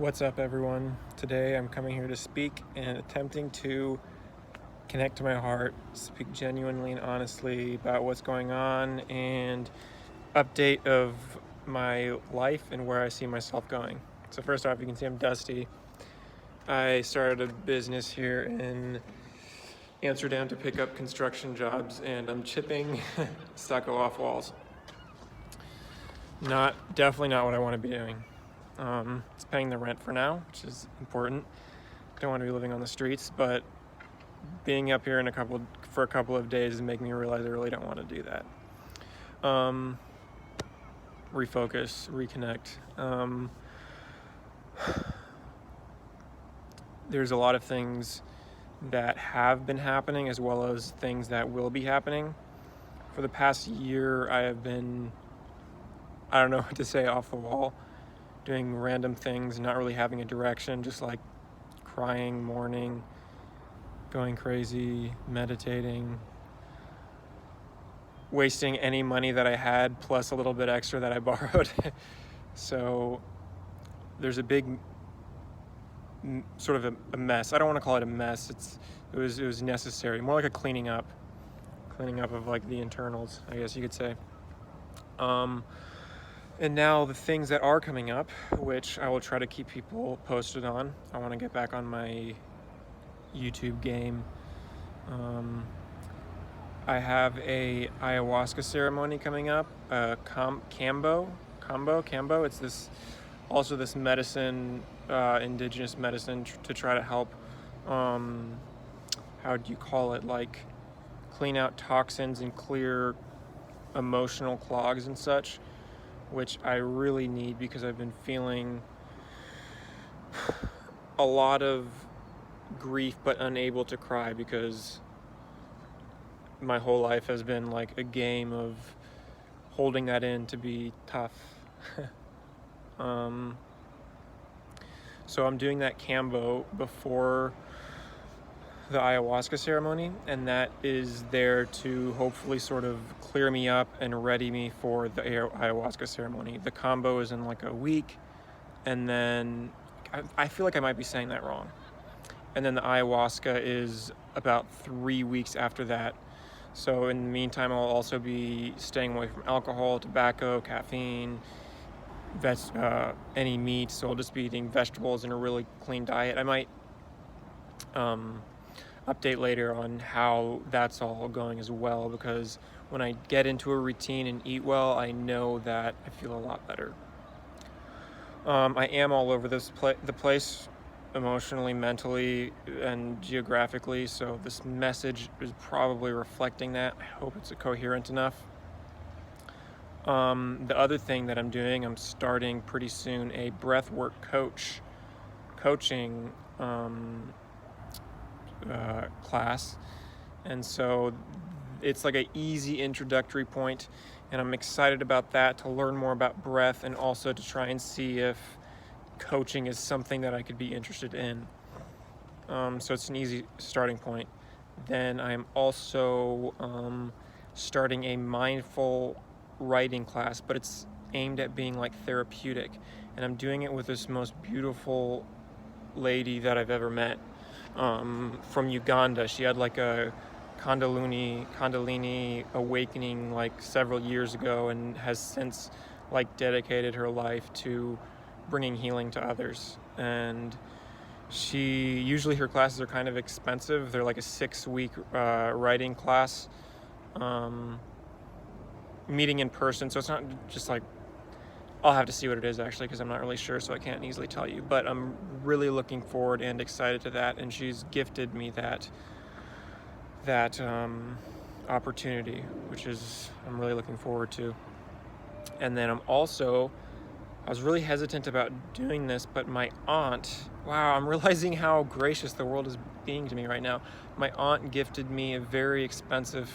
What's up, everyone? Today I'm coming here to speak and attempting to connect to my heart, speak genuinely and honestly about what's going on, and update of my life and where I see myself going. So first off, you can see I'm Dusty. I started a business here in Amsterdam to pick up construction jobs, and I'm chipping stucco off walls. Definitely not what I want to be doing. It's paying the rent for now, which is important. Don't want to be living on the streets, but being up here for a couple of days is making me realize I really don't want to do that. Refocus, reconnect. There's a lot of things that have been happening as well as things that will be happening. For the past year, I have been, I don't know what to say, off the wall, doing random things, not really having a direction, just like crying, mourning, going crazy, meditating, wasting any money that I had plus a little bit extra that I borrowed. So there's a big sort of a mess. I don't want to call it a mess. It was necessary, more like a cleaning up of like the internals, I guess you could say. And now the things that are coming up, which I will try to keep people posted on. I want to get back on my YouTube game. I have a ayahuasca ceremony coming up. Kambo. It's this medicine, indigenous medicine to try to help. How do you call it? Like clean out toxins and clear emotional clogs and such, which I really need because I've been feeling a lot of grief but unable to cry because my whole life has been like a game of holding that in to be tough. So I'm doing that kambo before the ayahuasca ceremony, and that is there to hopefully sort of clear me up and ready me for the ayahuasca ceremony. The kambo is in like a week, and then I feel like I might be saying that wrong. And then the ayahuasca is about 3 weeks after that. So in the meantime, I'll also be staying away from alcohol, tobacco, caffeine, any meat. So I'll just be eating vegetables and a really clean diet. I might update later on how that's all going as well, because when I get into a routine and eat well, I know that I feel a lot better. I am all over the place, emotionally, mentally, and geographically, so this message is probably reflecting that. I hope it's coherent enough. The other thing that I'm doing, I'm starting pretty soon a breathwork coaching class, and so it's like an easy introductory point, and I'm excited about that, to learn more about breath and also to try and see if coaching is something that I could be interested in. So it's an easy starting point. Then I'm also starting a mindful writing class, but it's aimed at being like therapeutic, and I'm doing it with this most beautiful lady that I've ever met, from Uganda. She had like a Kundalini awakening like several years ago and has since like dedicated her life to bringing healing to others. And usually her classes are kind of expensive. They're like a 6-week writing class, meeting in person. So it's not just like, I'll have to see what it is actually, because I'm not really sure, so I can't easily tell you. But I'm really looking forward and excited to that, and she's gifted me that opportunity, which is I'm really looking forward to. And then I was really hesitant about doing this, but my aunt, wow, I'm realizing how gracious the world is being to me right now. My aunt gifted me a very expensive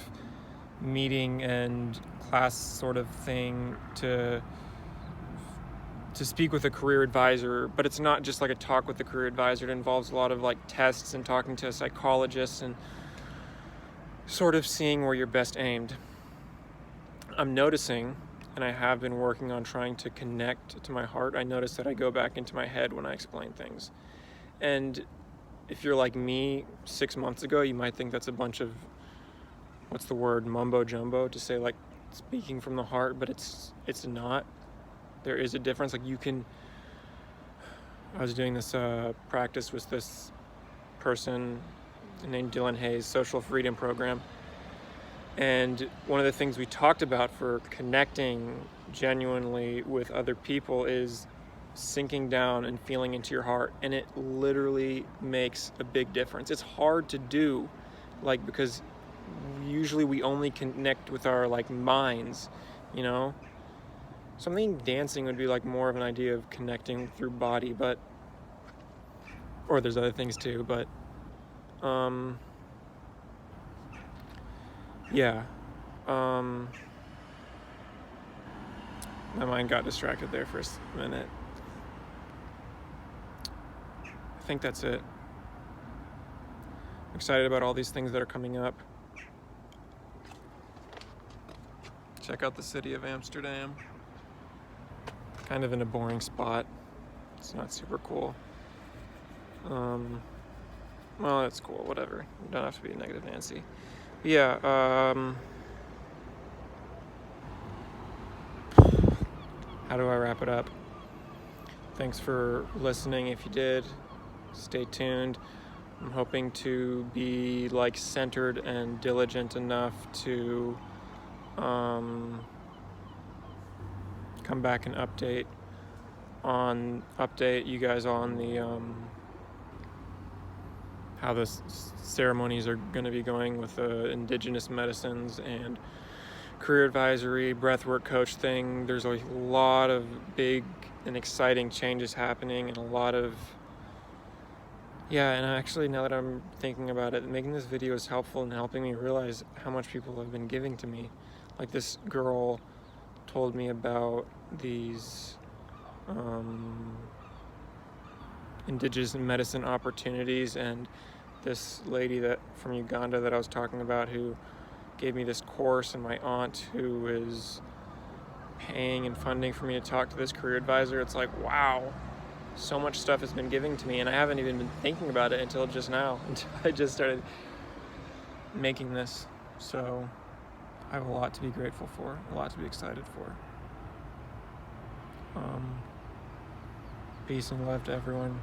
meeting and class sort of thing to speak with a career advisor, but it's not just like a talk with the career advisor. It involves a lot of like tests and talking to psychologists and sort of seeing where you're best aimed. I'm noticing and I have been working on trying to connect to my heart. I notice that I go back into my head when I explain things. And if you're like me 6 months ago, you might think that's a bunch of, what's the word, mumbo jumbo, to say like speaking from the heart, but it's not. There is a difference. Like I was doing this practice with this person named Dylan Hayes, Social Freedom Program. And one of the things we talked about for connecting genuinely with other people is sinking down and feeling into your heart. And it literally makes a big difference. It's hard to do, like, because usually we only connect with our like minds, you know? Something dancing would be like more of an idea of connecting through body, but, or there's other things too, but, yeah. My mind got distracted there for a minute. I think that's it. I'm excited about all these things that are coming up. Check out the city of Amsterdam. Kind of in a boring spot. It's not super cool. Well, that's cool, whatever. You don't have to be a negative Nancy. But yeah, how do I wrap it up? Thanks for listening. If you did, stay tuned. I'm hoping to be like centered and diligent enough to come back and update you guys on the how the ceremonies are going to be going with the indigenous medicines and career advisory, breathwork coach thing. There's a lot of big and exciting changes happening, and a lot of, yeah, and actually now that I'm thinking about it, making this video is helpful in helping me realize how much people have been giving to me. Like this girl told me about these indigenous medicine opportunities, and this lady that from Uganda that I was talking about who gave me this course, and my aunt who is paying and funding for me to talk to this career advisor. It's like, wow, so much stuff has been given to me, and I haven't even been thinking about it until just now, until I just started making this. So I have a lot to be grateful for, a lot to be excited for. Peace and love to everyone.